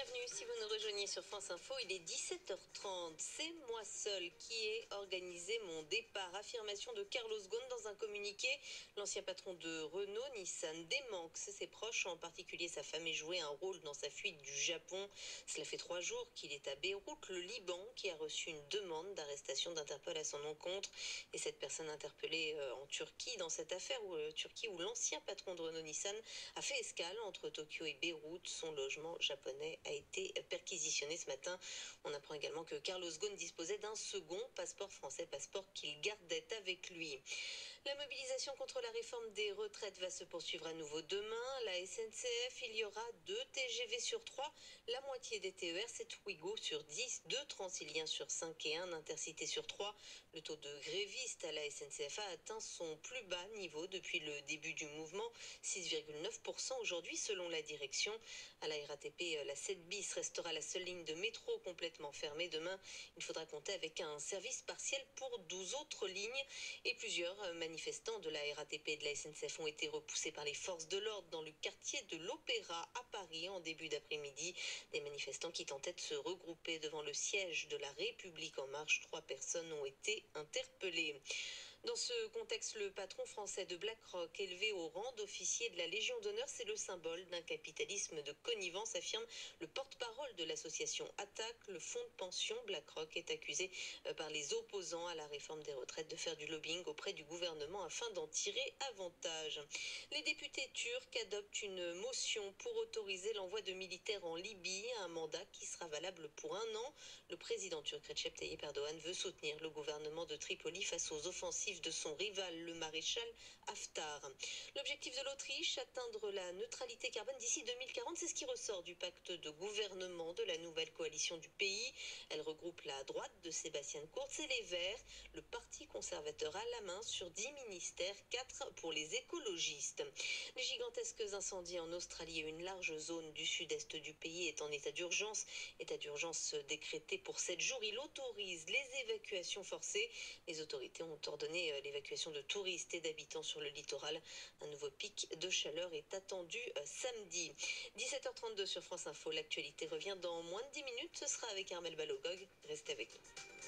Bienvenue si vous nous rejoignez sur France Info, il est 17h30. C'est moi seul qui ai organisé mon départ. Affirmation de Carlos Ghosn dans un communiqué. L'ancien patron de Renault, Nissan, dément que ses proches, en particulier sa femme, aient joué un rôle dans sa fuite du Japon. Cela fait 3 jours qu'il est à Beyrouth, le Liban, qui a reçu une demande d'arrestation d'Interpol à son encontre. Et cette personne interpellée en Turquie, dans cette affaire Turquie où l'ancien patron de Renault, Nissan, a fait escale entre Tokyo et Beyrouth. Son logement japonais a été perquisitionné ce matin. On apprend également que Carlos Ghosn disposait d'un second passeport français, passeport qu'il gardait avec lui. La mobilisation contre la réforme des retraites va se poursuivre à nouveau demain. La SNCF, il y aura 2 TGV sur 3, la moitié des TER, 7 Ouigo sur 10, 2 Transiliens sur 5 et 1 Intercité sur 3. Le taux de grévistes à la SNCF a atteint son plus bas niveau depuis le début du mouvement, 6,9% aujourd'hui selon la direction. À la RATP, la 7 bis restera la seule ligne de métro complètement fermée. Demain, il faudra compter avec un service partiel pour 12 autres lignes et plusieurs manifestants de la RATP et de la SNCF ont été repoussés par les forces de l'ordre dans le quartier de l'Opéra à Paris en début d'après-midi. Des manifestants qui tentaient de se regrouper devant le siège de la République en marche. 3 personnes ont été interpellées. Dans ce contexte, le patron français de BlackRock, élevé au rang d'officier de la Légion d'honneur, c'est le symbole d'un capitalisme de connivence, affirme le porte-parole de l'association Attac. Le fonds de pension BlackRock est accusé par les opposants à la réforme des retraites de faire du lobbying auprès du gouvernement afin d'en tirer avantage. Les députés turcs adoptent une motion pour autoriser l'envoi de militaires en Libye, un mandat qui sera valable pour 1 an. Le président turc Recep Tayyip Erdogan veut soutenir le gouvernement de Tripoli face aux offensives de son rival, le maréchal Haftar. L'objectif de l'Autriche, atteindre la neutralité carbone d'ici 2040, c'est ce qui ressort du pacte de gouvernement de la nouvelle coalition du pays. Elle regroupe la droite de Sébastien Kurz et les Verts. Le parti conservateur a la main sur 10 ministères, 4 pour les écologistes. Les gigantesques incendies en Australie et une large zone du sud-est du pays est en état d'urgence. État d'urgence décrété pour 7 jours. Il autorise les évacuations forcées. Les autorités ont ordonné l'évacuation de touristes et d'habitants sur le littoral. Un nouveau pic de chaleur est attendu samedi. 17h32 sur France Info. L'actualité revient dans moins de 10 minutes. Ce sera avec Armel Balogog. Restez avec nous.